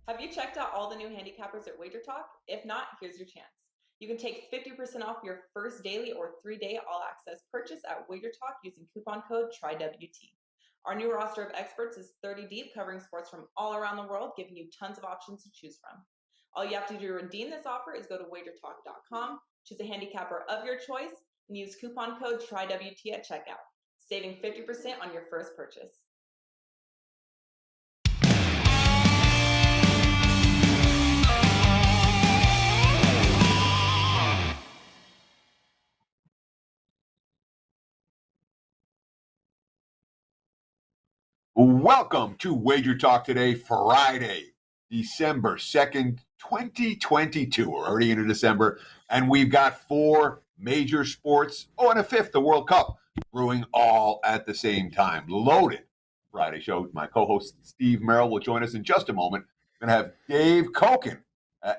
Have you checked out all the new handicappers at WagerTalk? If not, here's your chance. You can take 50% off your first daily or 3-day all-access purchase at WagerTalk using coupon code TRYWT. Our new roster of experts is 30 deep, covering sports from all around the world, giving you tons of options to choose from. All you have to do to redeem this offer is go to WagerTalk.com, choose a handicapper of your choice, and use coupon code TRYWT at checkout, saving 50% on your first purchase. Welcome to WagerTalk Today, Friday, December 2nd, 2022. We're already into December, and we've got 4 major sports, and a 5th, the World Cup, brewing all at the same time. Loaded Friday show. My co-host Steve Merrill will join us in just a moment. We're going to have Dave Cokin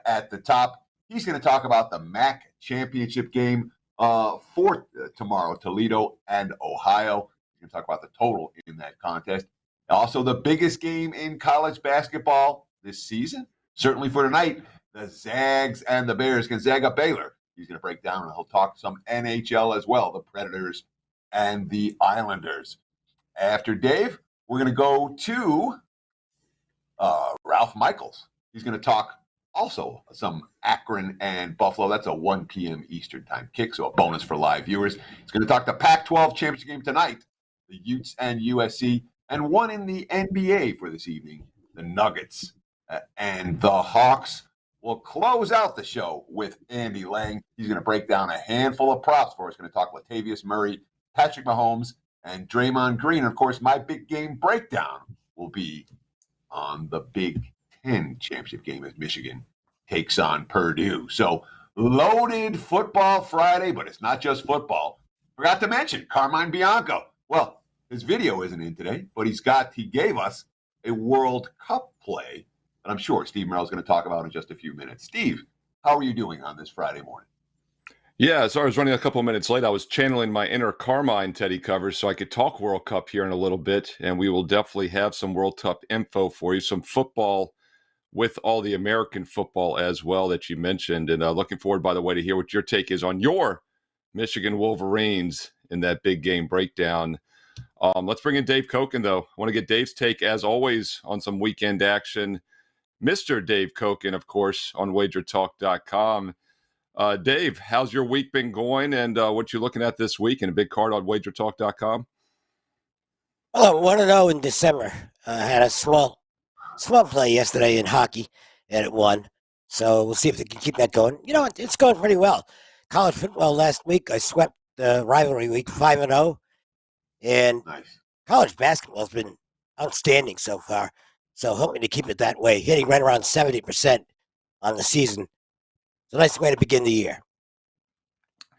at the top. He's going to talk about the MAC championship game for tomorrow, Toledo and Ohio. We're going to talk about the total in that contest. Also, the biggest game in college basketball this season, certainly for tonight, the Zags and the Bears, Gonzaga Baylor. He's going to break down, and he'll talk some NHL as well, the Predators and the Islanders. After Dave, we're going to go to Ralph Michaels. He's going to talk also some Akron and Buffalo. That's a 1 p.m. Eastern time kick, so a bonus for live viewers. He's going to talk the Pac-12 championship game tonight, the Utes and USC. And one in the NBA for this evening, the Nuggets and the Hawks. We'll close out the show with Andy Lang. He's going to break down a handful of props for us. He's going to talk Latavius Murray, Patrick Mahomes, and Draymond Green. Of course, my big game breakdown will be on the Big Ten championship game as Michigan takes on Purdue. So loaded football Friday, but it's not just football. Forgot to mention Carmine Bianco. Well, his video isn't in today, but he gave us a World Cup play that I'm sure Steve Merrill is going to talk about in just a few minutes. Steve, how are you doing on this Friday morning? Yeah, sorry I was running a couple of minutes late. I was channeling my inner Carmine Teddy covers so I could talk World Cup here in a little bit, and we will definitely have some World Cup info for you, some football with all the American football as well that you mentioned. And looking forward, by the way, to hear what your take is on your Michigan Wolverines in that big game breakdown. Let's bring in Dave Cokin, though. I want to get Dave's take, as always, on some weekend action. Mr. Dave Cokin, of course, on WagerTalk.com. Dave, how's your week been going, and what you looking at this week in a big card on WagerTalk.com? Well, 1-0 in December. I had a small play yesterday in hockey, and it won. So we'll see if they can keep that going. You know, it's going pretty well. College football last week, I swept the rivalry week 5-0. And nice. College basketball has been outstanding so far. So hoping to keep it that way, hitting right around 70% on the season. It's a nice way to begin the year.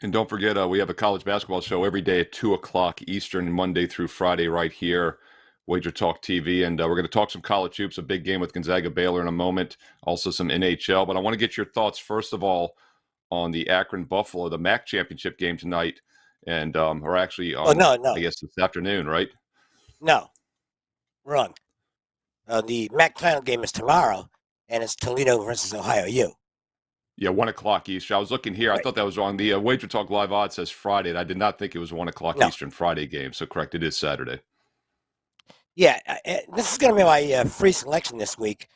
And don't forget, we have a college basketball show every day at 2 o'clock Eastern, Monday through Friday right here, Wager Talk TV. And we're going to talk some college hoops, a big game with Gonzaga Baylor in a moment, also some NHL. But I want to get your thoughts, first of all, on the Akron Buffalo, the MAC championship game tonight. And or actually on, no. I guess this afternoon, right? No, wrong. The MAC final game is tomorrow, and it's Toledo versus Ohio U. Yeah, 1 o'clock Eastern. I was looking here. Right. I thought that was wrong. The Wager Talk Live Odds says Friday, and I did not think it was 1 o'clock Eastern Friday game. So correct, it is Saturday. Yeah, this is going to be my free selection this week.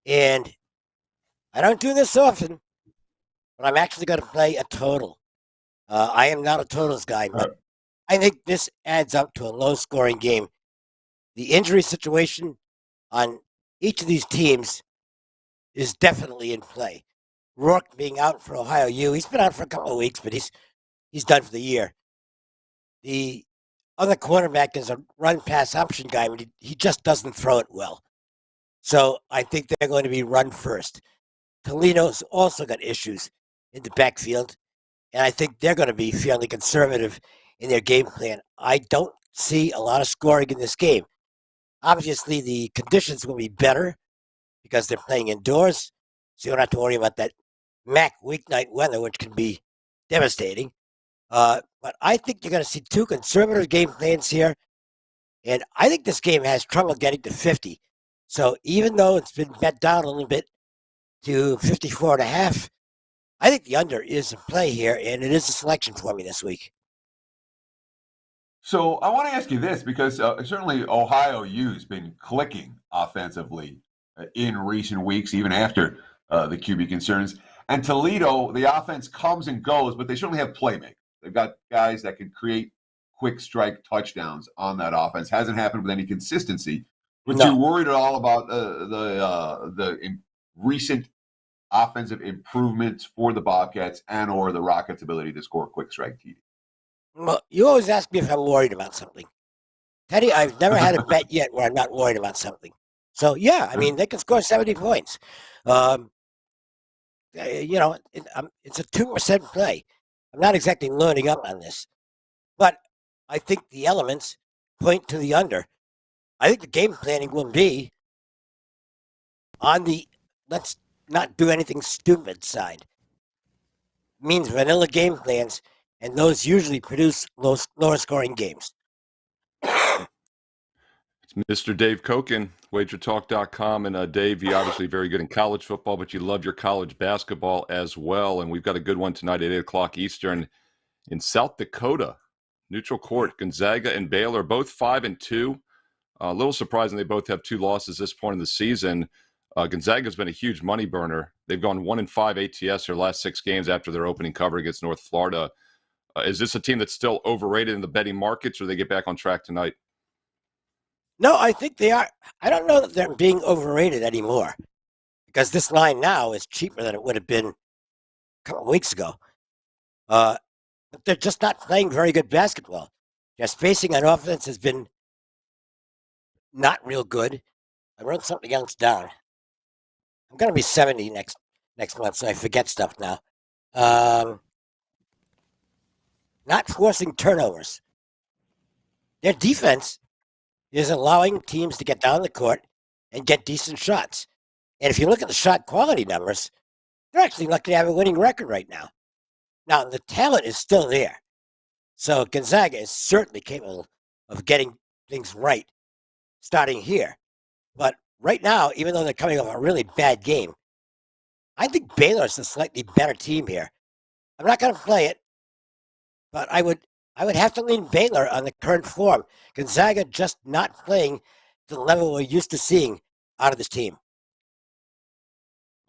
And I don't do this often, but I'm actually going to play a total. I am not a totals guy, but I think this adds up to a low-scoring game. The injury situation on each of these teams is definitely in play. Rourke being out for Ohio U. He's been out for a couple of weeks, but he's done for the year. The other quarterback is a run-pass option guy, but he just doesn't throw it well. So I think they're going to be run first. Toledo's also got issues in the backfield. And I think they're going to be fairly conservative in their game plan. I don't see a lot of scoring in this game. Obviously, the conditions will be better because they're playing indoors, so you don't have to worry about that MAC weeknight weather, which can be devastating. But I think you're going to see 2 conservative game plans here, and I think this game has trouble getting to 50. So even though it's been bet down a little bit to 54.5, I think the under is in play here, and it is a selection for me this week. So I want to ask you this because certainly Ohio U's been clicking offensively in recent weeks, even after the QB concerns. And Toledo, the offense comes and goes, but they certainly have playmakers. They've got guys that can create quick strike touchdowns on that offense. Hasn't happened with any consistency. But No. you're worried at all about recent offensive improvements for the Bobcats and or the Rockets' ability to score quick strike TD? Well, you always ask me if I'm worried about something. Teddy, I've never had a bet yet where I'm not worried about something. So, yeah, I mean, they can score 70 points. It's a 2% play. I'm not exactly loading up on this. But I think the elements point to the under. I think the game planning will be on the let's not do anything stupid side. It means vanilla game plans, and those usually produce lower scoring games. It's Mr. Dave Cokin, WagerTalk.com. And Dave, you're obviously very good in college football, but you love your college basketball as well. And we've got a good one tonight at 8 o'clock Eastern in South Dakota. Neutral court, Gonzaga and Baylor, both 5-2. A little surprising they both have 2 losses this point in the season. Gonzaga's been a huge money burner. They've gone 1-5 ATS their last 6 games after their opening cover against North Florida. Is this a team that's still overrated in the betting markets, or they get back on track tonight? No, I think they are. I don't know that they're being overrated anymore because this line now is cheaper than it would have been a couple of weeks ago. But they're just not playing very good basketball. Their spacing on offense has been not real good. I wrote something else down. I'm going to be 70 next month, so I forget stuff now. Not forcing turnovers. Their defense is allowing teams to get down the court and get decent shots. And if you look at the shot quality numbers, they're actually lucky to have a winning record right now. Now, the talent is still there. So Gonzaga is certainly capable of getting things right starting here. But right now, even though they're coming off a really bad game, I think Baylor's a slightly better team here. I'm not going to play it, but I would have to lean Baylor on the current form. Gonzaga just not playing to the level we're used to seeing out of this team.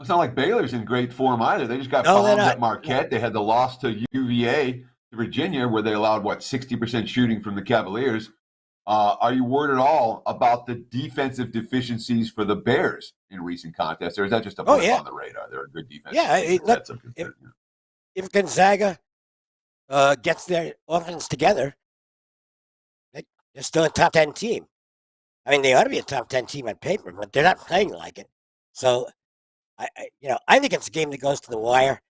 It's not like Baylor's in great form either. They just got No, bombed at Marquette. They had the loss to UVA, to Virginia, where they allowed, 60% shooting from the Cavaliers. Are you worried at all about the defensive deficiencies for the Bears in recent contests, or is that just a blip on the radar? They're a good defense. Yeah, if Gonzaga gets their offense together, they're still a top 10 team. I mean, they ought to be a top 10 team on paper, but they're not playing like it. So, I think it's a game that goes to the wire.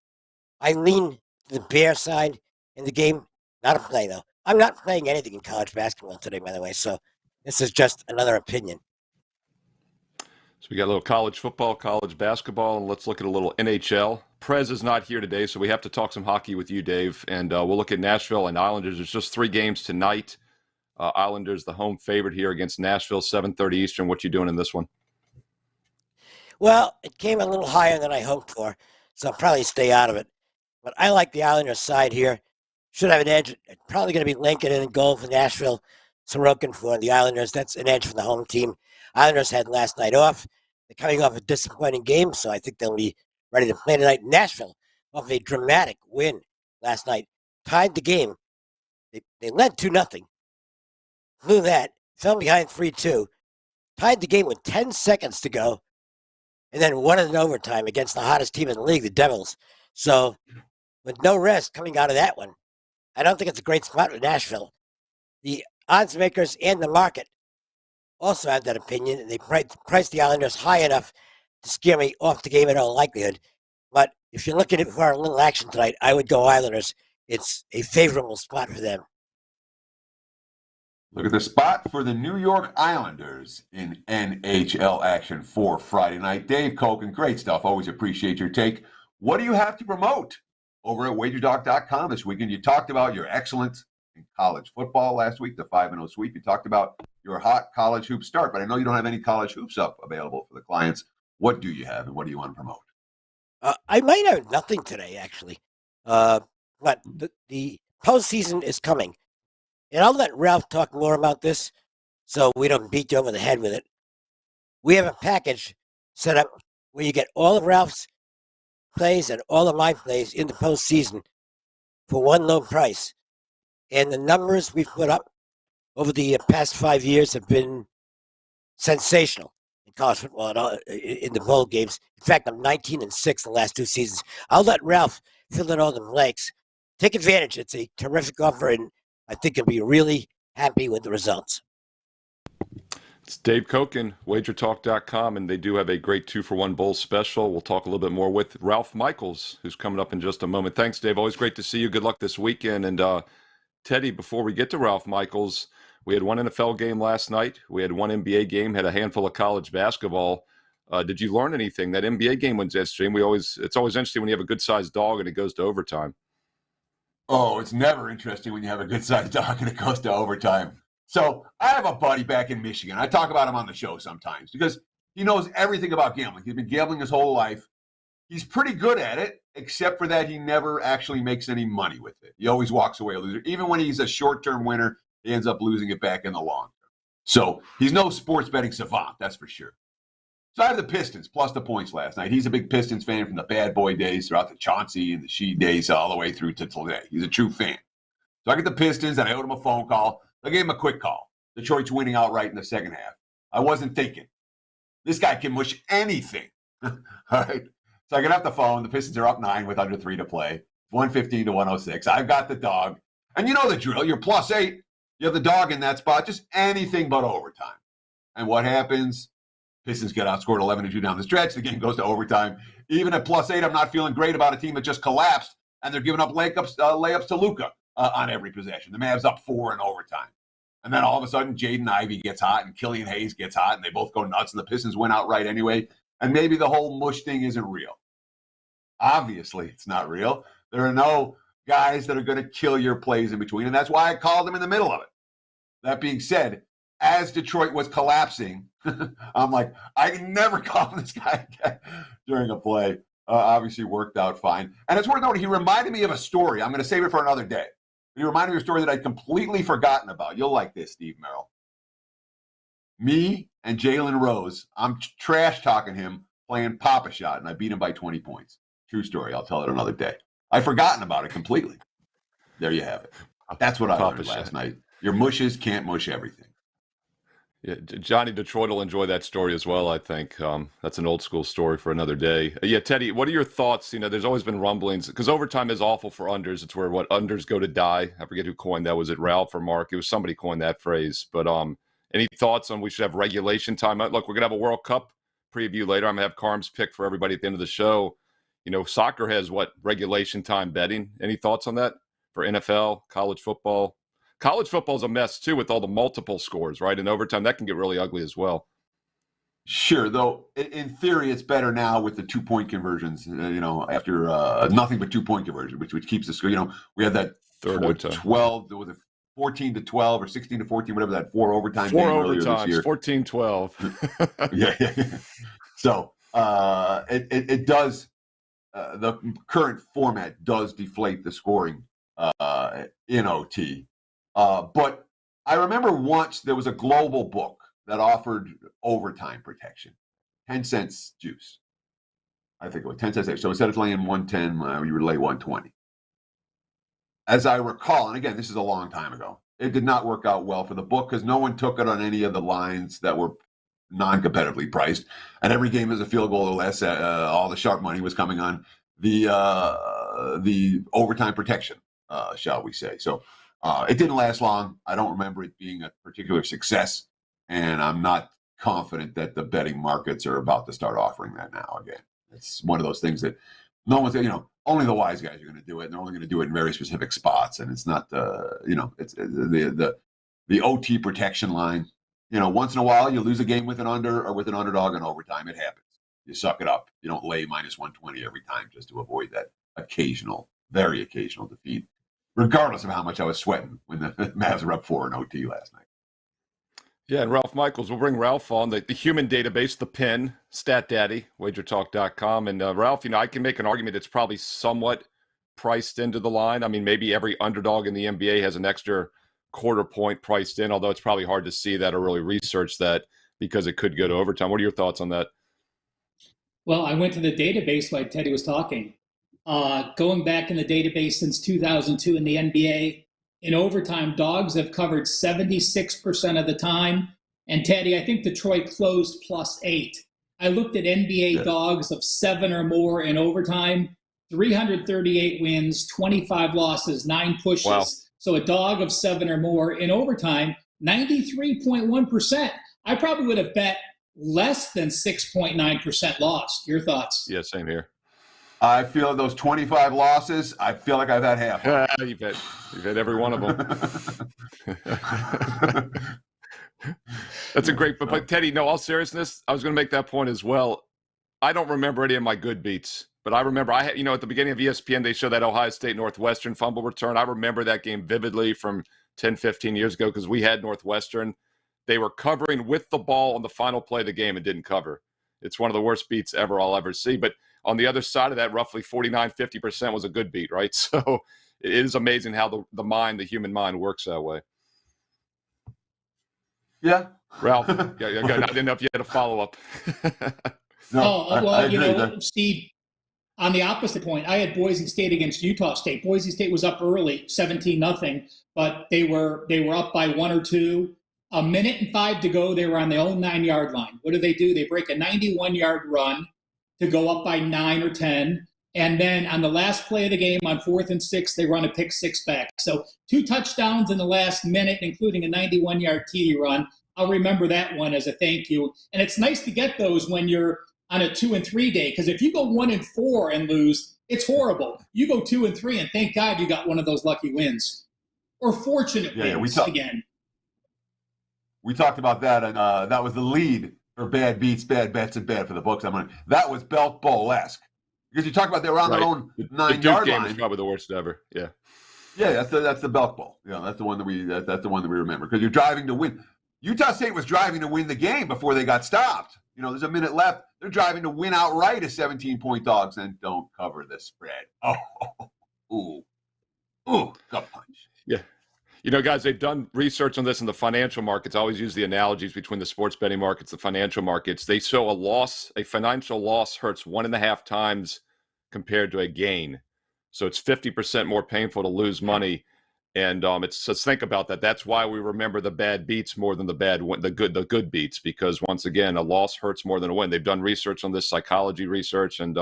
I lean to the Bear side in the game. Not a play, though. I'm not playing anything in college basketball today, by the way, so this is just another opinion. So we got a little college football, college basketball, and let's look at a little NHL. Prez is not here today, so we have to talk some hockey with you, Dave, and we'll look at Nashville and Islanders. There's just 3 games tonight. Islanders, the home favorite here against Nashville, 7:30 Eastern. What you doing in this one? Well, it came a little higher than I hoped for, so I'll probably stay out of it. But I like the Islanders side here. Should have an edge. It's probably going to be Lincoln in goal for Nashville. Sorokin for the Islanders. That's an edge for the home team. Islanders had last night off. They're coming off a disappointing game, so I think they'll be ready to play tonight. Nashville, off a dramatic win last night, tied the game. They led 2-0. Blew that. Fell behind 3-2. Tied the game with 10 seconds to go. And then won it in overtime against the hottest team in the league, the Devils. So, with no rest coming out of that one, I don't think it's a great spot with Nashville. The odds makers and the market also have that opinion, and they priced the Islanders high enough to scare me off the game in all likelihood. But if you're looking for a little action tonight, I would go Islanders. It's a favorable spot for them. Look at the spot for the New York Islanders in NHL action for Friday night. Dave Cokin, great stuff. Always appreciate your take. What do you have to promote over at WagerTalk.com this weekend? You talked about your excellence in college football last week, the 5-0 sweep. You talked about your hot college hoop start. But I know you don't have any college hoops up available for the clients. What do you have, and what do you want to promote? I might have nothing today, actually. But the postseason is coming. And I'll let Ralph talk more about this so we don't beat you over the head with it. We have a package set up where you get all of Ralph's plays and all of my plays in the postseason for one low price. And the numbers we've put up over the past 5 years have been sensational in college football in the bowl games. In fact, I'm 19-6 the last 2 seasons. I'll let Ralph fill in all the blanks. Take advantage. It's a terrific offer, and I think you'll be really happy with the results. It's Dave Cokin, WagerTalk.com, and they do have a great 2-for-1 bowl special. We'll talk a little bit more with Ralph Michaels, who's coming up in just a moment. Thanks, Dave. Always great to see you. Good luck this weekend. And Teddy, before we get to Ralph Michaels, we had one NFL game last night. We had one NBA game, had a handful of college basketball. Did you learn anything? That NBA game was interesting. It's always interesting when you have a good-sized dog and it goes to overtime. Oh, it's never interesting when you have a good-sized dog and it goes to overtime. So I have a buddy back in Michigan. I talk about him on the show sometimes because he knows everything about gambling. He's been gambling his whole life. He's pretty good at it, except for that he never actually makes any money with it. He always walks away a loser. Even when he's a short-term winner, he ends up losing it back in the long term. So he's no sports betting savant, that's for sure. So I have the Pistons plus the points last night. He's a big Pistons fan from the bad boy days throughout the Chauncey and the She days all the way through to today. He's a true fan. So I get the Pistons, and I owed him a phone call. I gave him a quick call. Detroit's winning outright in the second half. I wasn't thinking. This guy can mush anything. All right. So I get off the phone. The Pistons are up 9 with under 3 to play. 115 to 106. I've got the dog. And you know the drill. You're plus 8. You have the dog in that spot. Just anything but overtime. And what happens? Pistons get outscored 11-2 down the stretch. The game goes to overtime. Even at plus 8, I'm not feeling great about a team that just collapsed, and they're giving up layups to Luka on every possession. The Mavs up 4 in overtime. And then all of a sudden, Jaden Ivey gets hot, and Killian Hayes gets hot, and they both go nuts, and the Pistons win outright anyway. And maybe the whole mush thing isn't real. Obviously, it's not real. There are no guys that are going to kill your plays in between, and that's why I called them in the middle of it. That being said, as Detroit was collapsing, I'm like, I can never call this guy again during a play. Obviously worked out fine. And it's worth noting, he reminded me of a story. I'm going to save it for another day. He reminded me of a story that I'd completely forgotten about. You'll like this, Steve Merrill. Me and Jalen Rose, I'm trash talking him playing Pop-A-Shot, and I beat him by 20 points. True story. I'll tell it another day. I've forgotten about it completely. There you have it. That's what I learned last night. Your mushes can't mush everything. Yeah, Johnny Detroit will enjoy that story as well, I think. That's an old school story for another day. Yeah, Teddy, what are your thoughts? You know, there's always been rumblings because overtime is awful for unders. It's where unders go to die. I forget who coined that. Was it Ralph or Mark? It was somebody coined that phrase. But any thoughts on we should have regulation time? Look, we're going to have a World Cup preview later. I'm going to have Carm's pick for everybody at the end of the show. You know, soccer has regulation time betting. Any thoughts on that for NFL, college football? College football is a mess, too, with all the multiple scores, right? In overtime, that can get really ugly as well. Sure, though, in theory, it's better now with the 2-point conversions, after nothing but 2-point conversion, which keeps the score. We had that 12, there was a 14 to 12 or 16 to 14, whatever, that 4 overtime game earlier this year. 14-12. Yeah. So it does, the current format does deflate the scoring in OT. But I remember once there was a global book that offered overtime protection, 10 cents juice. I think it was 10 cents. So instead of laying 110, you would lay 120. As I recall, and again, this is a long time ago, it did not work out well for the book because no one took it on any of the lines that were non-competitively priced. And every game is a field goal or less. All the sharp money was coming on the overtime protection, shall we say. So it didn't last long. I don't remember it being a particular success, and I'm not confident that the betting markets are about to start offering that now again. It's one of those things that no one's, only the wise guys are going to do it, and they're only going to do it in very specific spots, and it's not, it's the OT protection line. Once in a while you lose a game with an under or with an underdog in overtime. It happens. You suck it up. You don't lay minus 120 every time just to avoid that very occasional defeat, regardless of how much I was sweating when the Mavs were up 4 in OT last night. Yeah, and Ralph Michaels, we'll bring Ralph on, the human database, the PIN, Stat Daddy, WagerTalk.com. And Ralph, I can make an argument it's probably somewhat priced into the line. I mean, maybe every underdog in the NBA has an extra quarter point priced in, although it's probably hard to see that or really research that because it could go to overtime. What are your thoughts on that? Well, I went to the database while Teddy was talking. Going back in the database since 2002 in the NBA, in overtime, dogs have covered 76% of the time. And Teddy, I think Detroit closed +8. I looked at NBA dogs of 7 or more in overtime, 338 wins, 25 losses, 9 pushes. Wow. So a dog of 7 or more in overtime, 93.1%. I probably would have bet less than 6.9% lost. Your thoughts? Yeah, same here. I feel those 25 losses, I feel like I've had half. You've had every one of them. That's a great, but Teddy, no, all seriousness, I was going to make that point as well. I don't remember any of my good beats, but I remember at the beginning of ESPN, they showed that Ohio State Northwestern fumble return. I remember that game vividly from 10, 15 years ago because we had Northwestern. They were covering with the ball on the final play of the game and didn't cover. It's one of the worst beats I'll ever see. But on the other side of that, roughly 49, 50% was a good beat, right? So it is amazing how the human mind works that way. Yeah. Ralph, I didn't know if you had a follow-up. Steve, on the opposite point, I had Boise State against Utah State. Boise State was up early, 17-0, but they were up by 1 or 2. A minute and 5 to go, they were on their own 9-yard line. What do? They break a 91-yard run to go up by 9 or 10. And then on the last play of the game, on 4th and 6, they run a pick 6 back. So 2 touchdowns in the last minute, including a 91-yard TD run. I'll remember that one as a thank you. And it's nice to get those when you're on a 2 and 3 day, because if you go 1 and 4 and lose, it's horrible. You go 2 and 3, and thank God you got one of those lucky wins or fortunate wins again. We talked about that, and that was the lead for bad beats, bad bets, and bad for the books. That was Belk Bowl-esque. Because you talk about they were on their own 9-yard line. Was probably the worst ever. Yeah. Yeah, that's the Belk Bowl. That's the one that we remember. Because you're driving to win. Utah State was driving to win the game before they got stopped. There's a minute left. They're driving to win outright as 17-point dogs and don't cover the spread. Gut punch. Yeah. Guys, they've done research on this in the financial markets. I always use the analogies between the sports betting markets, the financial markets. They show a financial loss hurts 1.5 times compared to a gain. So it's 50% more painful to lose money. And let's think about that. That's why we remember the bad beats more than the good beats, because once again, a loss hurts more than a win. They've done research on this, psychology research, and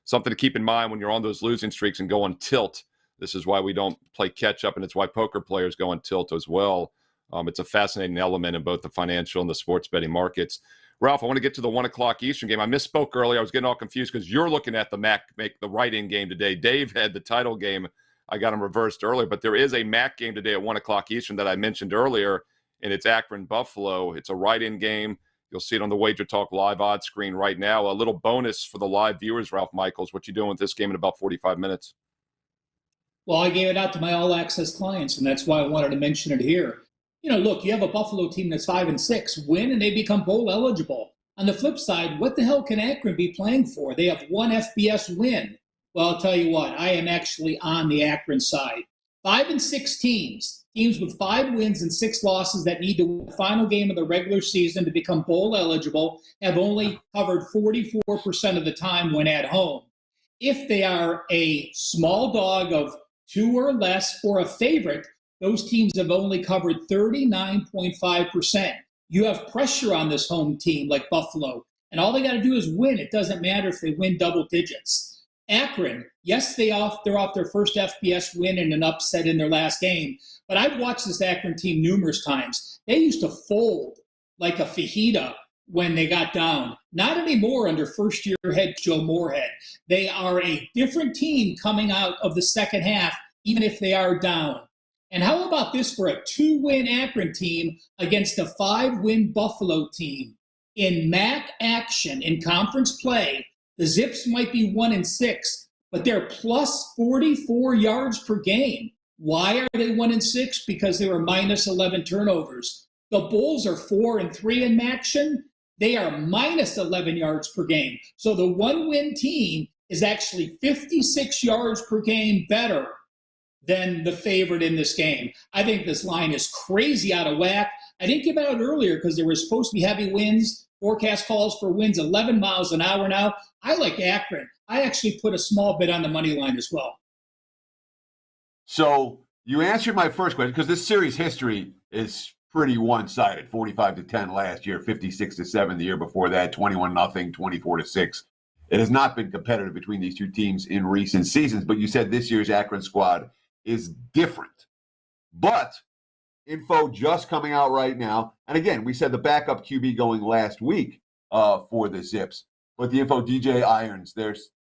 something to keep in mind when you're on those losing streaks and go on tilt. This is why we don't play catch up, and it's why poker players go on tilt as well. It's a fascinating element in both the financial and the sports betting markets. Ralph, I want to get to the 1 o'clock Eastern game. I misspoke earlier. I was getting all confused because you're looking at the MAC make the write-in game today. Dave had the title game. I got him reversed earlier, but there is a MAC game today at 1 o'clock Eastern that I mentioned earlier, and it's Akron-Buffalo. It's a write-in game. You'll see it on the WagerTalk live odds screen right now. A little bonus for the live viewers, Ralph Michaels. What you doing with this game in about 45 minutes? Well, I gave it out to my all-access clients, and that's why I wanted to mention it here. Look, you have a Buffalo team that's 5-6, win, and they become bowl eligible. On the flip side, what the hell can Akron be playing for? They have 1 FBS win. Well, I'll tell you what, I am actually on the Akron side. 5-6 teams with 5 wins and 6 losses that need to win the final game of the regular season to become bowl eligible have only covered 44% of the time when at home. If they are a small dog of 2 or less or a favorite, those teams have only covered 39.5%. You have pressure on this home team like Buffalo, and all they got to do is win. It doesn't matter if they win double digits. Akron, yes, they're off their first FBS win and an upset in their last game, but I've watched this Akron team numerous times. They used to fold like a fajita when they got down. Not anymore under first-year head Joe Moorhead. They are a different team coming out of the second half, even if they are down. And how about this for a 2-win Akron team against a 5-win Buffalo team? In MAC action, in conference play, the Zips might be 1-6, but they're plus 44 yards per game. Why are they 1-6? Because they were minus 11 turnovers. The Bulls are 4-3 in action. They are minus 11 yards per game. So the one-win team is actually 56 yards per game better than the favorite in this game. I think this line is crazy out of whack. I didn't give it out earlier because there were supposed to be heavy winds. Forecast calls for winds 11 miles an hour now. I like Akron. I actually put a small bit on the money line as well. So you answered my first question because this series history is pretty one-sided. 45-10 last year, 56-7 the year before that, 21-0, 24-6. It has not been competitive between these two teams in recent seasons, but you said this year's Akron squad is different. But info just coming out right now, and again, we said the backup QB going last week for the Zips, but the info, DJ Irons, their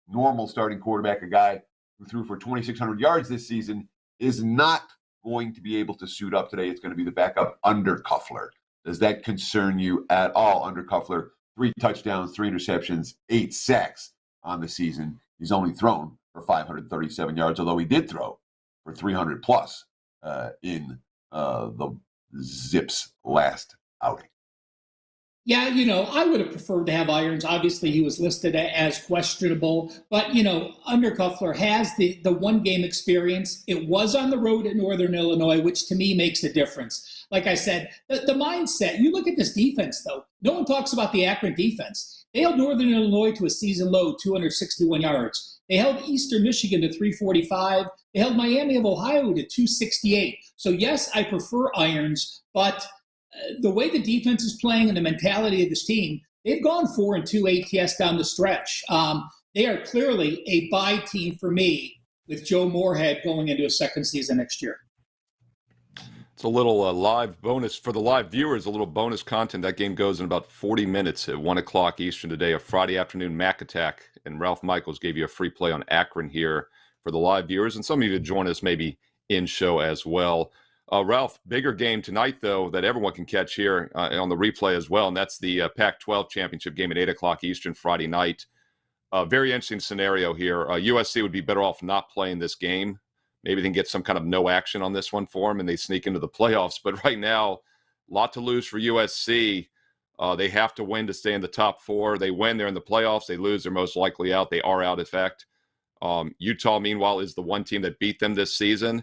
normal starting quarterback, a guy who threw for 2,600 yards this season, is not going to be able to suit up today. It's going to be the backup Undercuffler. Does that concern you at all? Undercuffler, 3 touchdowns, 3 interceptions, 8 sacks on the season. He's only thrown for 537 yards, although he did throw for 300 plus in the Zips last outing. Yeah, I would have preferred to have Irons. Obviously, he was listed as questionable. But, Undercuffler has the one-game experience. It was on the road at Northern Illinois, which to me makes a difference. Like I said, the mindset, you look at this defense, though. No one talks about the Akron defense. They held Northern Illinois to a season low, 261 yards. They held Eastern Michigan to 345. They held Miami of Ohio to 268. So, yes, I prefer Irons, but the way the defense is playing and the mentality of this team, they've gone 4-2 ATS down the stretch. They are clearly a bye team for me with Joe Moorhead going into a second season next year. It's a little live bonus for the live viewers, a little bonus content. That game goes in about 40 minutes at 1 o'clock Eastern today, a Friday afternoon Mac Attack. And Ralph Michaels gave you a free play on Akron here for the live viewers. And some of you to join us maybe in show as well. Ralph, bigger game tonight, though, that everyone can catch here on the replay as well, and that's the Pac-12 championship game at 8 o'clock Eastern Friday night. Very interesting scenario here. USC would be better off not playing this game. Maybe they can get some kind of no action on this one for them, and they sneak into the playoffs. But right now, a lot to lose for USC. They have to win to stay in the top 4. They win, they're in the playoffs. They lose, they're most likely out. They are out, in fact. Utah, meanwhile, is the one team that beat them this season.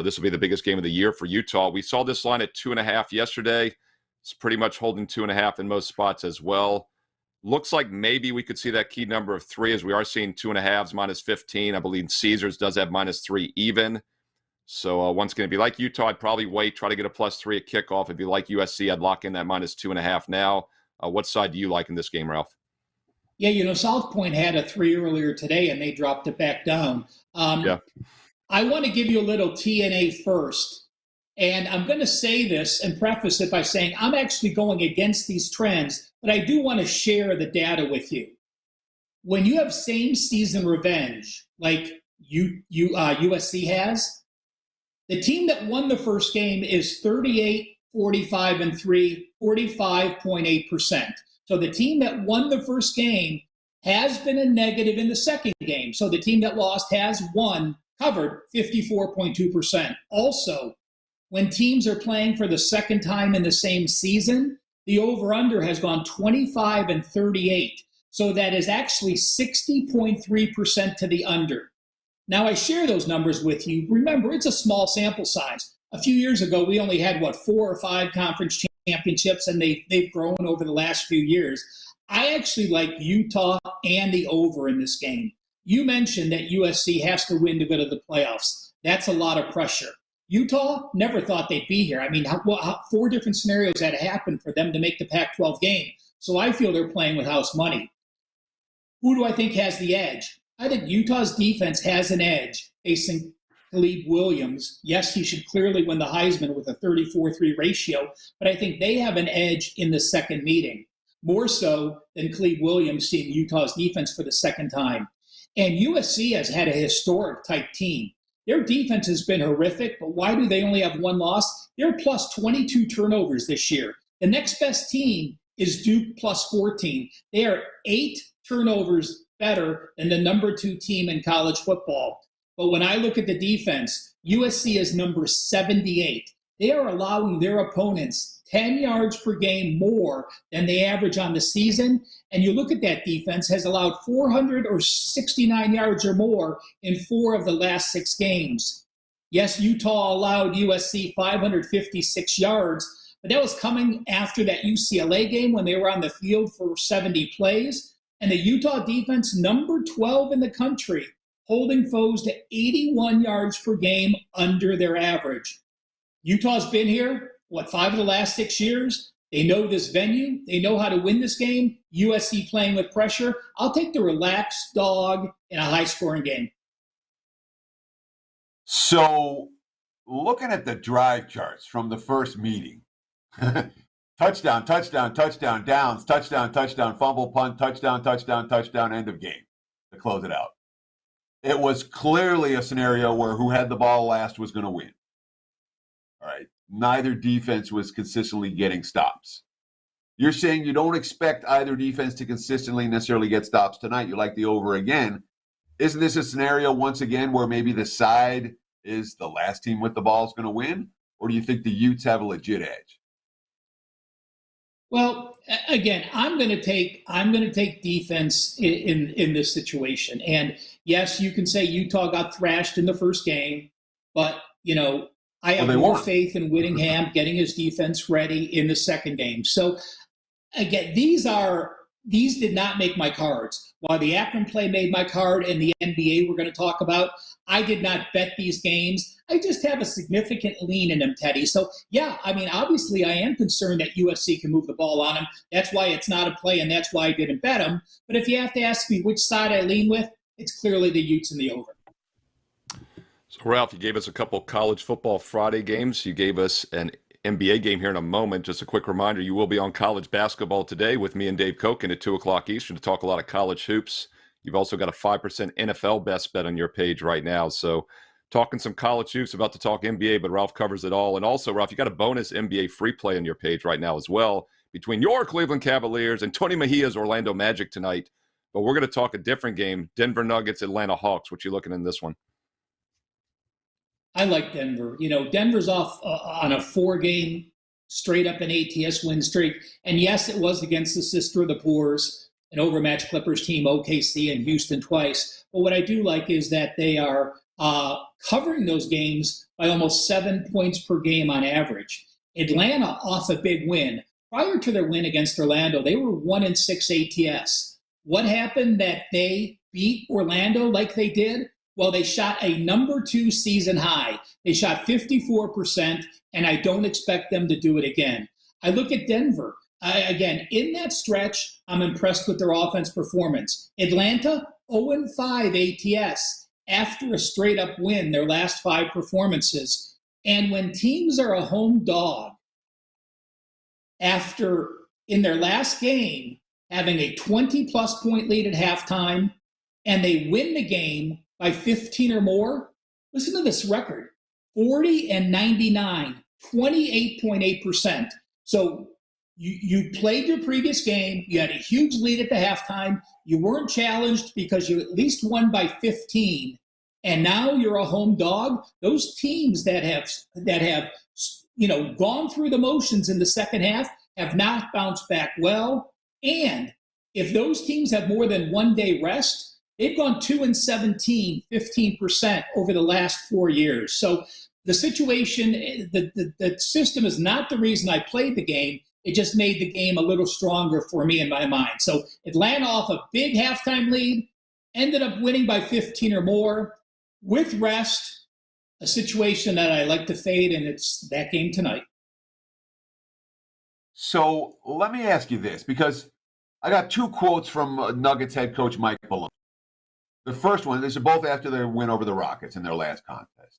This will be the biggest game of the year for Utah. We saw this line at 2.5 yesterday. It's pretty much holding 2.5 in most spots as well. Looks like maybe we could see that key number of 3 as we are seeing 2.5s minus 15. I believe Caesars does have minus 3 even. So once going to be like Utah, I'd probably wait, try to get a plus 3 at kickoff. If you like USC, I'd lock in that minus 2.5 now. What side do you like in this game, Ralph? Yeah, South Point had a 3 earlier today, and they dropped it back down. Yeah. I want to give you a little TNA first. And I'm going to say this and preface it by saying I'm actually going against these trends, but I do want to share the data with you. When you have same season revenge, like USC has, the team that won the first game is 38, 45, and 3, 45.8%. So the team that won the first game has been a negative in the second game. So the team that lost has won, covered 54.2%. Also, when teams are playing for the second time in the same season, the over-under has gone 25 and 38. So that is actually 60.3% to the under. Now, I share those numbers with you. Remember, it's a small sample size. A few years ago, we only had, 4 or 5 conference championships, and they've grown over the last few years. I actually like Utah and the over in this game. You mentioned that USC has to win to go to the playoffs. That's a lot of pressure. Utah never thought they'd be here. I mean, 4 different scenarios had happened for them to make the Pac-12 game. So I feel they're playing with house money. Who do I think has the edge? I think Utah's defense has an edge facing Caleb Williams. Yes, he should clearly win the Heisman with a 34-3 ratio, but I think they have an edge in the second meeting, more so than Caleb Williams seeing Utah's defense for the second time. And USC has had a historic type team. Their defense has been horrific, but why do they only have 1 loss? They're plus 22 turnovers this year. The next best team is Duke plus 14. They are 8 turnovers better than the number 2 team in college football. But when I look at the defense, USC is number 78. they are allowing their opponents 10 yards per game more than they average on the season. And you look at that defense, has allowed 469 yards or more in 4 of the last 6 games. Yes, Utah allowed USC 556 yards, but that was coming after that UCLA game when they were on the field for 70 plays. And the Utah defense, number 12 in the country, holding foes to 81 yards per game under their average. Utah's been here, 5 of the last 6 years? They know this venue. They know how to win this game. USC playing with pressure. I'll take the relaxed dog in a high-scoring game. So, looking at the drive charts from the first meeting, touchdown, touchdown, touchdown, downs, touchdown, touchdown, fumble, punt, touchdown, touchdown, touchdown, end of game to close it out. It was clearly a scenario where who had the ball last was going to win. All right. Neither defense was consistently getting stops. You're saying you don't expect either defense to consistently necessarily get stops tonight. You like the over again. Isn't this a scenario once again where maybe the side is the last team with the ball is going to win? Or do you think the Utes have a legit edge? Well, again, I'm going to take defense in this situation. And yes, you can say Utah got thrashed in the first game, but I have more faith in Whittingham getting his defense ready in the second game. So again, these did not make my cards. While the Akron play made my card and the NBA we're going to talk about, I did not bet these games. I just have a significant lean in them, Teddy. So, yeah, obviously I am concerned that USC can move the ball on them. That's why it's not a play, and that's why I didn't bet them. But if you have to ask me which side I lean with, it's clearly the Utes and the over. So, Ralph, you gave us a couple college football Friday games. You gave us an NBA game here in a moment. Just a quick reminder, you will be on college basketball today with me and Dave Cokin at 2 o'clock Eastern to talk a lot of college hoops. You've also got a 5% NFL best bet on your page right now. So talking some college hoops, about to talk NBA, but Ralph covers it all. And also, Ralph, you got a bonus NBA free play on your page right now as well between your Cleveland Cavaliers and Tony Mejia's Orlando Magic tonight. But we're going to talk a different game, Denver Nuggets, Atlanta Hawks. What you looking in this one? I like Denver. Denver's off on a 4-game straight up an ATS win streak. And yes, it was against the sister of the Poors, an overmatched Clippers team, OKC and Houston twice. But what I do like is that they are covering those games by almost 7 points per game on average. Atlanta off a big win. Prior to their win against Orlando, they were 1-6 ATS. What happened that they beat Orlando like they did? Well, they shot a number 2 season high. They shot 54%, and I don't expect them to do it again. I look at Denver. Again, in that stretch, I'm impressed with their offense performance. Atlanta, 0-5 ATS after a straight-up win, their last 5 performances. And when teams are a home dog, after, in their last game, having a 20-plus point lead at halftime, and they win the game by 15 or more, listen to this record, 40-99, 28.8%. So you played your previous game, you had a huge lead at the halftime, you weren't challenged because you at least won by 15, and now you're a home dog. Those teams that have gone through the motions in the second half have not bounced back well. And if those teams have more than 1 day rest, they've gone 2-17, 15% over the last 4 years. So the situation, the system is not the reason I played the game. It just made the game a little stronger for me in my mind. So Atlanta off a big halftime lead, ended up winning by 15 or more with rest, a situation that I like to fade, and it's that game tonight. So let me ask you this, because I got 2 quotes from Nuggets head coach Mike Malone. The first one, these are both after their win over the Rockets in their last contest.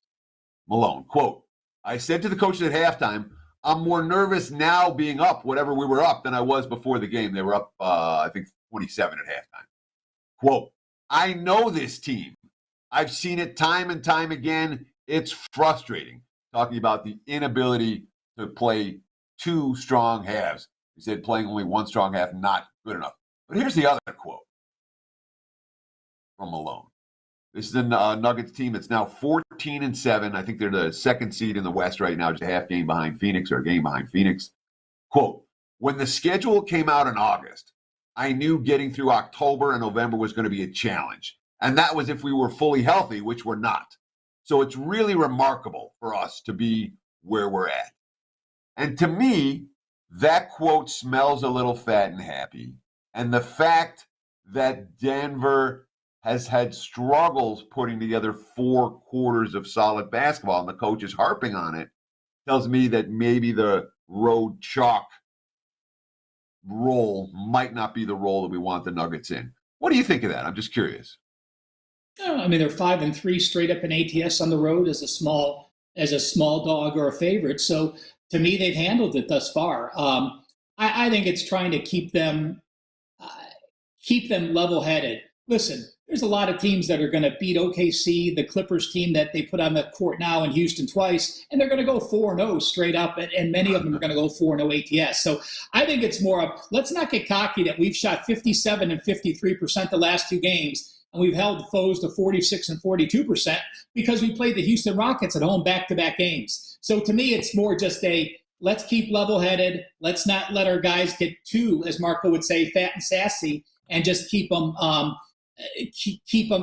Malone, quote, "I said to the coaches at halftime, I'm more nervous now being up, whatever we were up, than I was before the game." They were up, I think, 27 at halftime. Quote, "I know this team. I've seen it time and time again. It's frustrating." Talking about the inability to play 2 strong halves. He said playing only 1 strong half, not good enough. But here's the other quote from Malone. This is the Nuggets team that's now 14-7. I think they're the second seed in the West right now, just a half game behind Phoenix or a game behind Phoenix. Quote, when the schedule came out in August, I knew getting through October and November was going to be a challenge. And that was if we were fully healthy, which we're not. So it's really remarkable for us to be where we're at. And to me, that quote smells a little fat and happy. And the fact that Denver has had struggles putting together 4 quarters of solid basketball, and the coach is harping on it, tells me that maybe the road chalk role might not be the role that we want the Nuggets in. What do you think of that? I'm just curious. I mean, they're 5-3 straight up in ATS on the road as a small dog or a favorite. So to me, they've handled it thus far. I think it's trying to keep them level-headed. Listen, there's a lot of teams that are going to beat OKC, the Clippers team that they put on the court now in Houston twice, and they're going to go 4-0 straight up, and many of them are going to go 4-0 ATS. So I think it's more of, let's not get cocky that we've shot 57 and 53% the last 2 games, and we've held foes to 46 and 42% because we played the Houston Rockets at home back-to-back games. So to me, it's more just let's keep level-headed. Let's not let our guys get too, as Marco would say, fat and sassy, and just keep them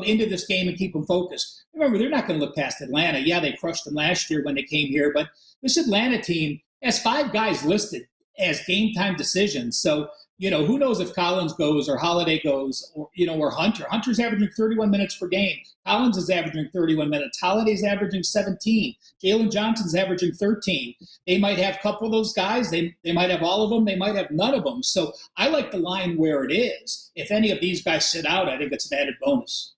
into this game and keep them focused. Remember, they're not going to look past Atlanta. Yeah, they crushed them last year when they came here, but this Atlanta team has 5 guys listed as game time decisions. So, who knows if Collins goes or Holiday goes or Hunter. Hunter's averaging 31 minutes per game. Collins is averaging 31 minutes. Holiday's averaging 17. Jalen Johnson's averaging 13. They might have a couple of those guys. They might have all of them. They might have none of them. So I like the line where it is. If any of these guys sit out, I think it's an added bonus.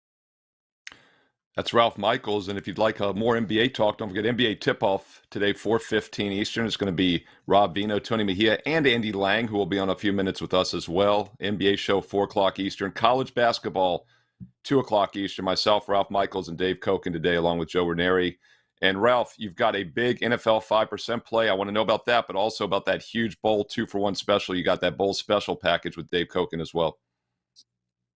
That's Ralph Michaels. And if you'd like more NBA talk, don't forget NBA tip-off today, 4:15 Eastern. It's going to be Rob Vino, Tony Mejia, and Andy Lang, who will be on a few minutes with us as well. NBA show, 4 o'clock Eastern. College basketball, 2 o'clock Eastern. Myself, Ralph Michaels, and Dave Cokin today, along with Joe Ranieri. And Ralph, you've got a big NFL 5% play. I want to know about that, but also about that huge bowl 2-for-1 special. You got that bowl special package with Dave Cokin as well.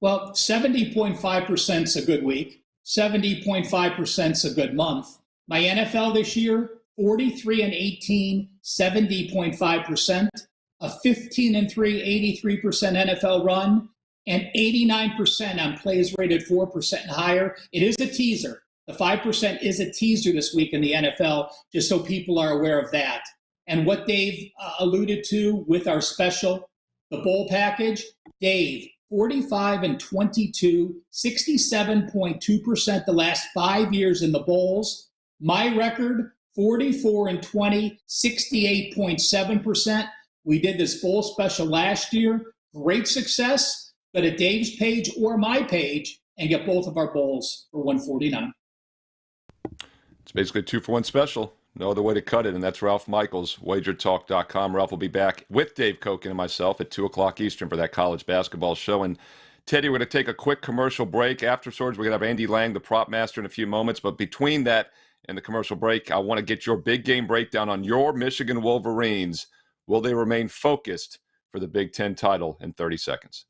Well, 70.5% is a good week. 70.5% is a good month. My NFL this year, 43-18, 70.5%, a 15-3, 83% NFL run, and 89% on plays rated 4% and higher. It is a teaser. The 5% is a teaser this week in the NFL, just so people are aware of that. And what Dave alluded to with our special, the bowl package, Dave, 45-22, 67.2% the last 5 years in the bowls. My record, 44-20, 68.7%. We did this bowl special last year. Great success. Go to Dave's page or my page and get both of our bowls for $149. It's basically a 2-for-1 special. No other way to cut it, and that's Ralph Michaels, WagerTalk.com. Ralph will be back with Dave Cokin and myself at 2 o'clock Eastern for that college basketball show. And Teddy, we're going to take a quick commercial break. Afterwards, we're going to have Andy Lang, the prop master, in a few moments. But between that and the commercial break, I want to get your big game breakdown on your Michigan Wolverines. Will they remain focused for the Big Ten title in 30 seconds?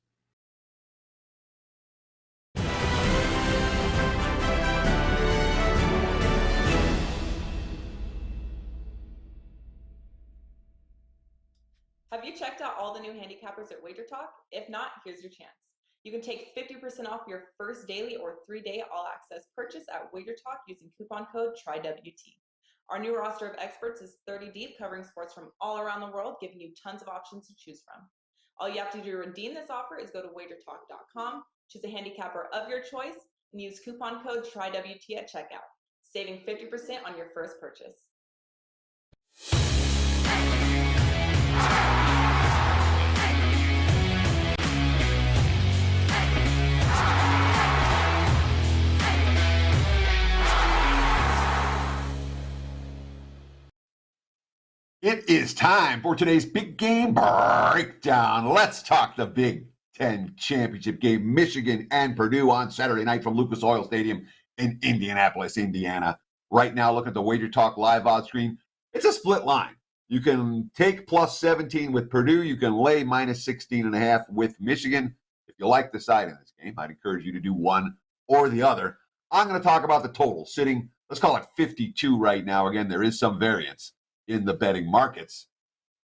Have you checked out all the new handicappers at WagerTalk? If not, here's your chance. You can take 50% off your first daily or 3-day all-access purchase at WagerTalk using coupon code TRYWT. Our new roster of experts is 30 deep, covering sports from all around the world, giving you tons of options to choose from. All you have to do to redeem this offer is go to WagerTalk.com, choose a handicapper of your choice, and use coupon code TRYWT at checkout, saving 50% on your first purchase. It is time for today's big game breakdown. Let's talk the Big Ten championship game, Michigan and Purdue on Saturday night from Lucas Oil Stadium in Indianapolis, Indiana. Right now, look at the WagerTalk live odds screen. It's a split line. You can take plus 17 with Purdue. You can lay minus 16.5 with Michigan. If you like the side in this game, I'd encourage you to do one or the other. I'm going to talk about the total sitting, let's call it 52 right now. Again, there is some variance in the betting markets.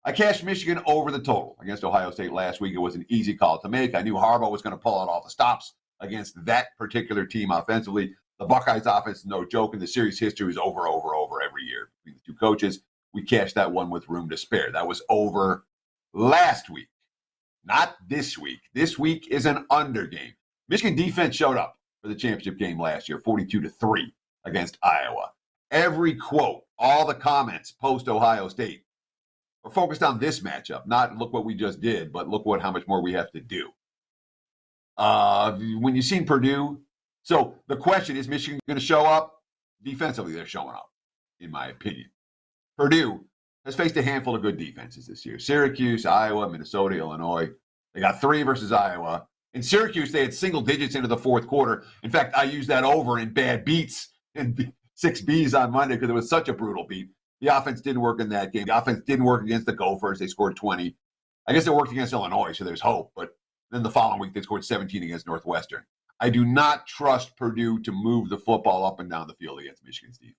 I cashed Michigan over the total against Ohio State last week. It was an easy call to make. I knew Harbaugh was going to pull out all the stops against that particular team offensively. The Buckeyes offense is no joke, and the series history is over every year between the two coaches. We cashed that one with room to spare. That was over last week, not this week. This week is an under game. Michigan defense showed up for the championship game last year, 42-3 against Iowa. Every quote, all the comments post Ohio State are focused on this matchup, not look what we just did, but look how much more we have to do. When you've seen Purdue, so the question is, Michigan going to show up? Defensively, they're showing up, in my opinion. Purdue has faced a handful of good defenses this year. Syracuse, Iowa, Minnesota, Illinois. They got 3 versus Iowa. In Syracuse, they had single digits into the fourth quarter. In fact, I used that over in bad beats and 6 Bs on Monday because it was such a brutal beat. The offense didn't work in that game. The offense didn't work against the Gophers. They scored 20. I guess it worked against Illinois, so there's hope. But then the following week, they scored 17 against Northwestern. I do not trust Purdue to move the football up and down the field against Michigan's defense.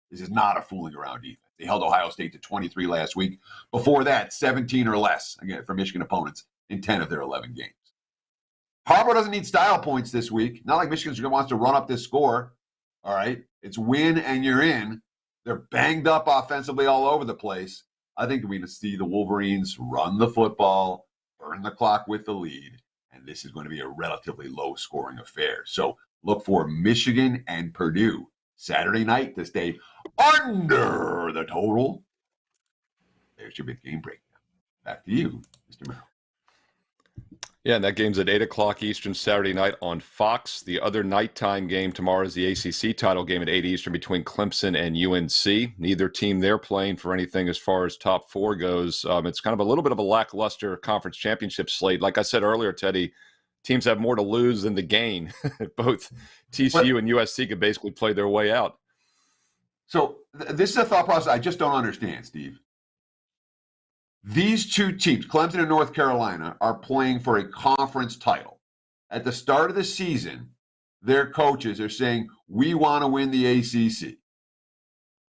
This is not a fooling around defense. They held Ohio State to 23 last week. Before that, 17 or less, again, for Michigan opponents in 10 of their 11 games. Harbaugh doesn't need style points this week. Not like Michigan wants to run up this score. All right? It's win and you're in. They're banged up offensively all over the place. I think we're going to see the Wolverines run the football, burn the clock with the lead, and this is going to be a relatively low-scoring affair. So look for Michigan and Purdue Saturday night to stay under the total. There's your big game breakdown. Back to you, Mr. Merrill. Yeah, and that game's at 8 o'clock Eastern Saturday night on Fox. The other nighttime game tomorrow is the ACC title game at 8 Eastern between Clemson and UNC. Neither team they're playing for anything as far as top 4 goes. It's kind of a little bit of a lackluster conference championship slate. Like I said earlier, Teddy, teams have more to lose than to gain. Both TCU and USC could basically play their way out. So this is a thought process I just don't understand, Steve. These two teams, Clemson and North Carolina, are playing for a conference title. At the start of the season, their coaches are saying, we want to win the ACC.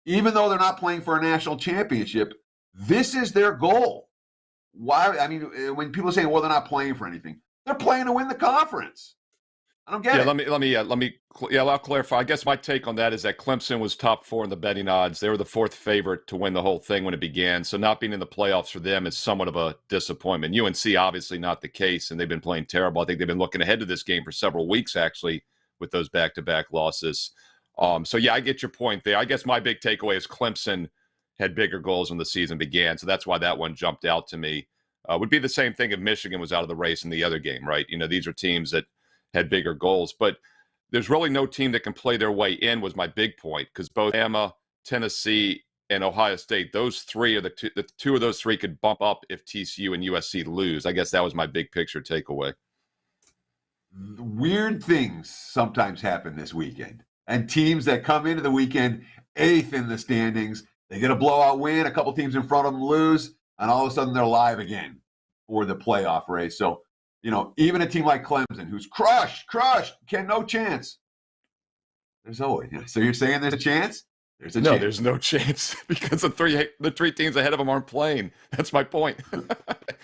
Even though they're not playing for a national championship, this is their goal. Why? I mean, when people say, well, they're not playing for anything, they're playing to win the conference. I don't get it. I'll clarify. I guess my take on that is that Clemson was top 4 in the betting odds. They were the 4th favorite to win the whole thing when it began. So not being in the playoffs for them is somewhat of a disappointment. UNC, obviously not the case, and they've been playing terrible. I think they've been looking ahead to this game for several weeks, actually, with those back-to-back losses. So, yeah, I get your point there. I guess my big takeaway is Clemson had bigger goals when the season began, so that's why that one jumped out to me. Would be the same thing if Michigan was out of the race in the other game, right? You know, these are teams that had bigger goals. But there's really no team that can play their way in was my big point, because both Alabama, Tennessee, and Ohio State, those three are the two of those three could bump up if TCU and USC lose. I guess that was my big picture takeaway. Weird things sometimes happen this weekend. And teams that come into the weekend 8th in the standings, they get a blowout win, a couple teams in front of them lose, and all of a sudden they're live again for the playoff race. So, you know, even a team like Clemson, who's crushed, no chance. There's always. So you're saying there's a chance? There's a chance. There's no chance because the three teams ahead of them aren't playing. That's my point.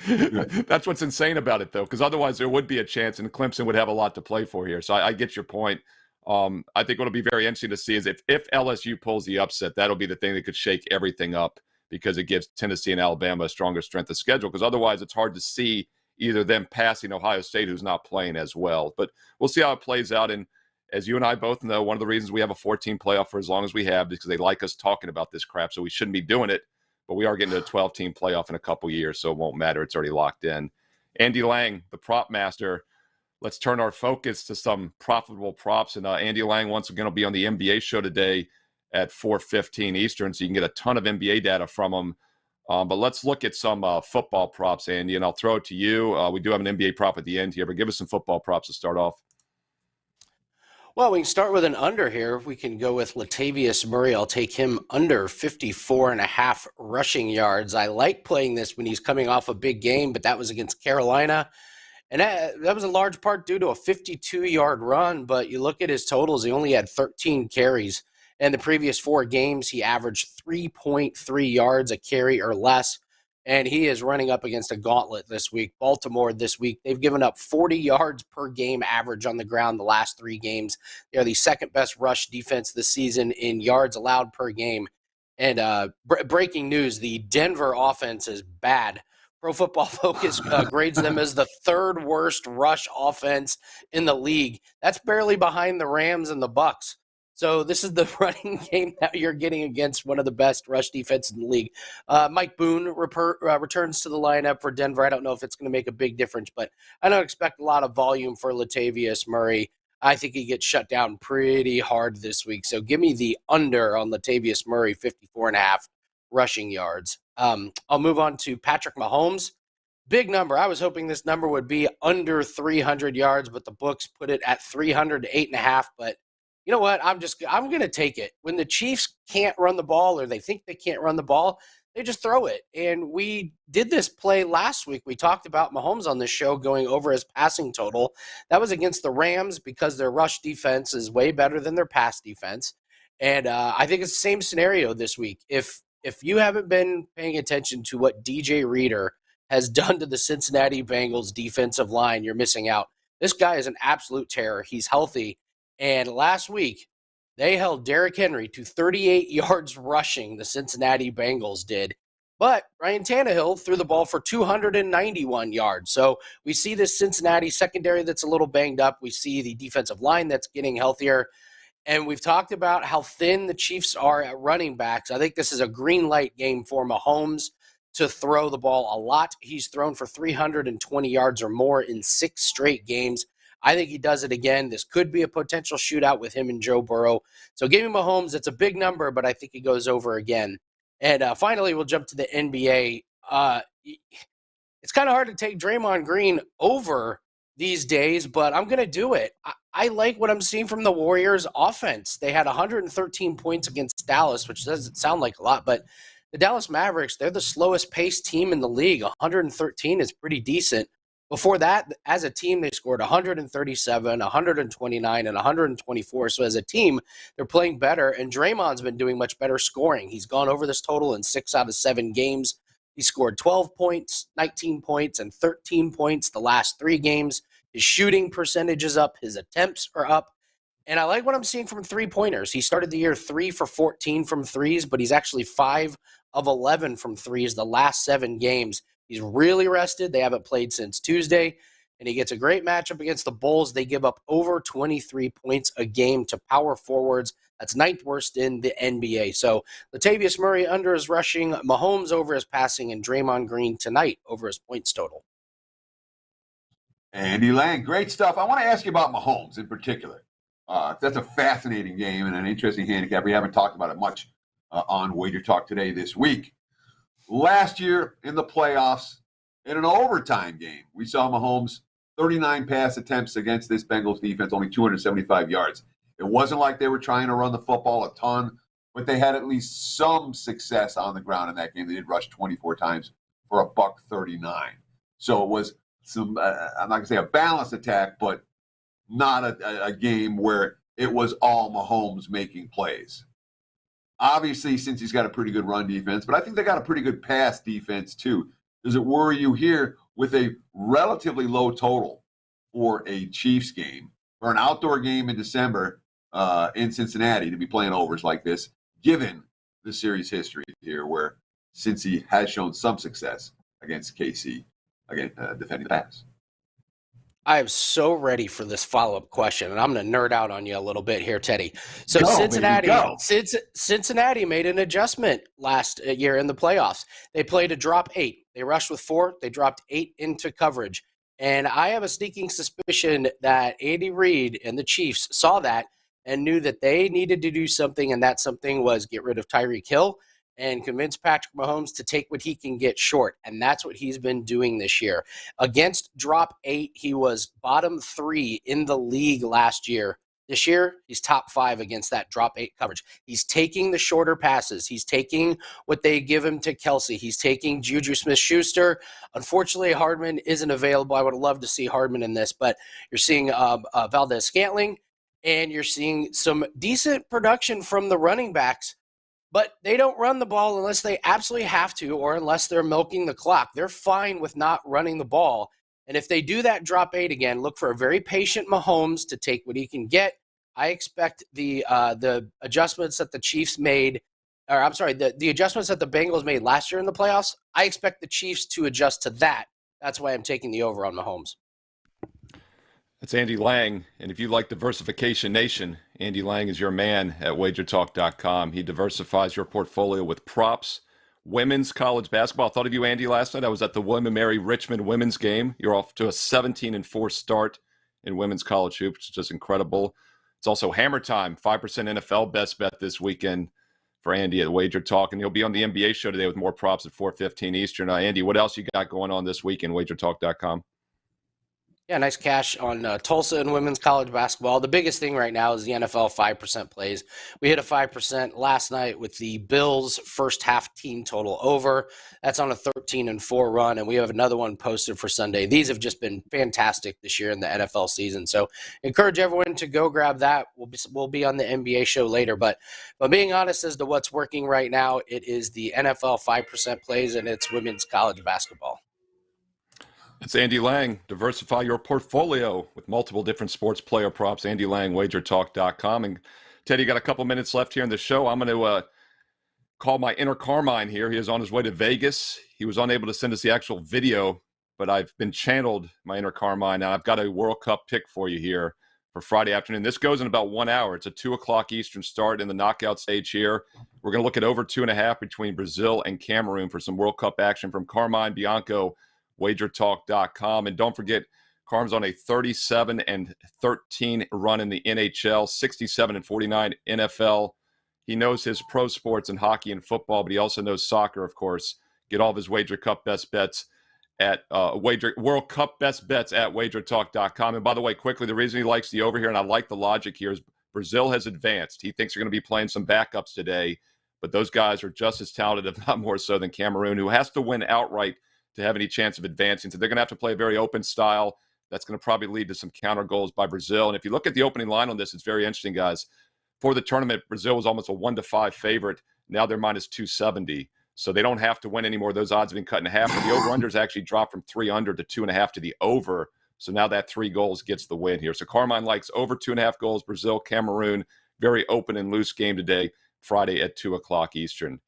That's what's insane about it, though, because otherwise there would be a chance, and Clemson would have a lot to play for here. So I get your point. I think what'll be very interesting to see is if LSU pulls the upset, that'll be the thing that could shake everything up, because it gives Tennessee and Alabama a stronger strength of schedule, because otherwise it's hard to see either them passing Ohio State, who's not playing as well. But we'll see how it plays out. And as you and I both know, one of the reasons we have a 14 playoff for as long as we have is because they like us talking about this crap. So we shouldn't be doing it. But we are getting to a 12-team playoff in a couple years, so it won't matter. It's already locked in. Andy Lang, the prop master. Let's turn our focus to some profitable props. And Andy Lang, once again, will be on the NBA show today at 4:15 Eastern, so you can get a ton of NBA data from him. But let's look at some football props, Andy, and I'll throw it to you. We do have an NBA prop at the end here, but give us some football props to start off. Well, we can start with an under here. We can go with Latavius Murray. I'll take him under 54.5 rushing yards. I like playing this when he's coming off a big game, but that was against Carolina. And that was in large part due to a 52-yard run, but you look at his totals, he only had 13 carries. In the previous 4 games, he averaged 3.3 yards a carry or less, and he is running up against a gauntlet this week. Baltimore this week, they've given up 40 yards per game average on the ground the last 3 games. They are the second-best rush defense this season in yards allowed per game. And breaking news, the Denver offense is bad. Pro Football Focus grades them as the 3rd worst rush offense in the league. That's barely behind the Rams and the Bucks. So this is the running game that you're getting against one of the best rush defenses in the league. Mike Boone returns to the lineup for Denver. I don't know if it's going to make a big difference, but I don't expect a lot of volume for Latavius Murray. I think he gets shut down pretty hard this week. So give me the under on Latavius Murray, 54.5 rushing yards. I'll move on to Patrick Mahomes. Big number. I was hoping this number would be under 300 yards, but the books put it at 308.5. But you know what? I'm going to take it. When the Chiefs can't run the ball or they think they can't run the ball, they just throw it. And we did this play last week. We talked about Mahomes on this show going over his passing total. That was against the Rams because their rush defense is way better than their pass defense. And I think it's the same scenario this week. If you haven't been paying attention to what DJ Reader has done to the Cincinnati Bengals defensive line, you're missing out. This guy is an absolute terror. He's healthy. And last week, they held Derrick Henry to 38 yards rushing, the Cincinnati Bengals did. But Ryan Tannehill threw the ball for 291 yards. So we see this Cincinnati secondary that's a little banged up. We see the defensive line that's getting healthier. And we've talked about how thin the Chiefs are at running backs. I think this is a green light game for Mahomes to throw the ball a lot. He's thrown for 320 yards or more in 6 straight games. I think he does it again. This could be a potential shootout with him and Joe Burrow. So give me Mahomes. It's a big number, but I think he goes over again. And finally, we'll jump to the NBA. It's kind of hard to take Draymond Green over these days, but I'm going to do it. I like what I'm seeing from the Warriors offense. They had 113 points against Dallas, which doesn't sound like a lot, but the Dallas Mavericks, they're the slowest paced team in the league. 113 is pretty decent. Before that, as a team, they scored 137, 129, and 124. So as a team, they're playing better, and Draymond's been doing much better scoring. He's gone over this total in 6 out of 7 games. He scored 12 points, 19 points, and 13 points the last 3 games. His shooting percentage is up. His attempts are up. And I like what I'm seeing from 3-pointers. He started the year 3 for 14 from threes, but he's actually 5 of 11 from threes the last 7 games. He's really rested. They haven't played since Tuesday, and he gets a great matchup against the Bulls. They give up over 23 points a game to power forwards. That's 9th worst in the NBA. So Latavius Murray under his rushing, Mahomes over his passing, and Draymond Green tonight over his points total. Andy Lang, great stuff. I want to ask you about Mahomes in particular. That's a fascinating game and an interesting handicap. We haven't talked about it much on WagerTalk Today this week. Last year in the playoffs, in an overtime game, we saw Mahomes 39 pass attempts against this Bengals defense, only 275 yards. It wasn't like they were trying to run the football a ton, but they had at least some success on the ground in that game. They did rush 24 times for $139. So it was some, I'm not going to say a balanced attack, but not a game where it was all Mahomes making plays. Obviously, since he's got a pretty good run defense, but I think they got a pretty good pass defense too. Does it worry you here with a relatively low total for a Chiefs game, for an outdoor game in December in Cincinnati to be playing overs like this, given the series history here where Cincy has shown some success against KC, again, defending the pass? I am so ready for this follow-up question, and I'm going to nerd out on you a little bit here, Teddy. So Cincinnati made an adjustment last year in the playoffs. They played a drop 8. They rushed with 4. They dropped 8 into coverage. And I have a sneaking suspicion that Andy Reid and the Chiefs saw that and knew that they needed to do something, and that something was get rid of Tyreek Hill and convince Patrick Mahomes to take what he can get short. And that's what he's been doing this year. Against drop 8, he was bottom 3 in the league last year This year, he's top 5 against that drop 8 coverage. He's taking the shorter passes. He's taking what they give him to Kelsey. He's taking Juju Smith-Schuster. Unfortunately, Hardman isn't available. I would have loved to see Hardman in this, but you're seeing Valdez-Scantling, and you're seeing some decent production from the running backs, but they don't run the ball unless they absolutely have to or unless they're milking the clock. They're fine with not running the ball. And if they do that drop 8 again, look for a very patient Mahomes to take what he can get. I expect the adjustments that the Chiefs made, or I'm sorry, the adjustments that the Bengals made last year in the playoffs, I expect the Chiefs to adjust to that. That's why I'm taking the over on Mahomes. That's Andy Lang. And if you like Diversification Nation, Andy Lang is your man at WagerTalk.com. He diversifies your portfolio with props. Women's college basketball. I thought of you, Andy, last night. I was at the William & Mary Richmond women's game. You're off to a 17-4 start in women's college hoops, which is just incredible. It's also Hammer Time, 5% NFL best bet this weekend for Andy at Wager Talk. And he'll be on the NBA show today with more props at 4:15 Eastern. Andy, what else you got going on this weekend, WagerTalk.com? Yeah, nice cash on Tulsa and women's college basketball. The biggest thing right now is the NFL 5% plays. We hit a 5% last night with the Bills' first half team total over. That's on a 13-4 run, and we have another one posted for Sunday. These have just been fantastic this year in the NFL season. So encourage everyone to go grab that. We'll be on the NBA show later. But being honest as to what's working right now, it is the NFL 5% plays, and it's women's college basketball. It's Andy Lang. Diversify your portfolio with multiple different sports player props. Andy Lang, WagerTalk.com. And Teddy, got a couple minutes left here in the show. I'm going to call my inner Carmine here. He is on his way to Vegas. He was unable to send us the actual video, but I've been channeled, my inner Carmine. Now I've got a World Cup pick for you here for Friday afternoon. This goes in about 1 hour. It's a 2 o'clock Eastern start in the knockout stage here. We're going to look at over 2.5 between Brazil and Cameroon for some World Cup action from Carmine Bianco, WagerTalk.com. And don't forget, Carm's on a 37-13 run in the NHL, 67-49 NFL. He knows his pro sports and hockey and football, but he also knows soccer, of course. Get all of his Wager Cup best bets at World Cup best bets at WagerTalk.com. And by the way, quickly, the reason he likes the over here, and I like the logic here, is Brazil has advanced. He thinks they're going to be playing some backups today, but those guys are just as talented, if not more so, than Cameroon, who has to win outright to have any chance of advancing. So they're going to have to play a very open style. That's going to probably lead to some counter goals by Brazil. And if you look at the opening line on this, it's very interesting, guys. For the tournament, Brazil was almost a 1-5 favorite. Now they're minus 270. So they don't have to win anymore. Those odds have been cut in half. But the over-unders actually dropped from 3 under to 2.5 to the over. So now that 3 goals gets the win here. So Carmine likes over 2.5 goals. Brazil, Cameroon, very open and loose game today, Friday at 2 o'clock Eastern.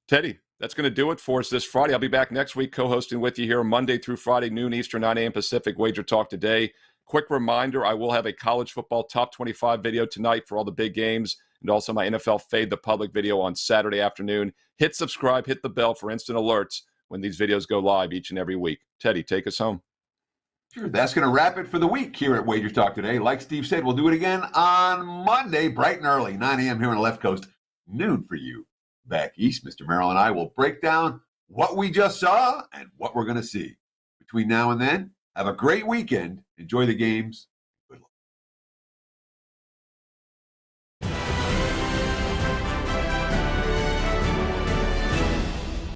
Teddy, that's going to do it for us this Friday. I'll be back next week co-hosting with you here Monday through Friday, noon Eastern, 9 a.m. Pacific, Wager Talk Today. Quick reminder, I will have a college football top 25 video tonight for all the big games, and also my NFL Fade the Public video on Saturday afternoon. Hit subscribe, hit the bell for instant alerts when these videos go live each and every week. Teddy, take us home. Sure, that's going to wrap it for the week here at Wager Talk Today. Like Steve said, we'll do it again on Monday, bright and early, 9 a.m. here on the left coast, noon for you. Back east, Mr. Merrill and I will break down what we just saw and what we're going to see. Between now and then, have a great weekend. Enjoy the games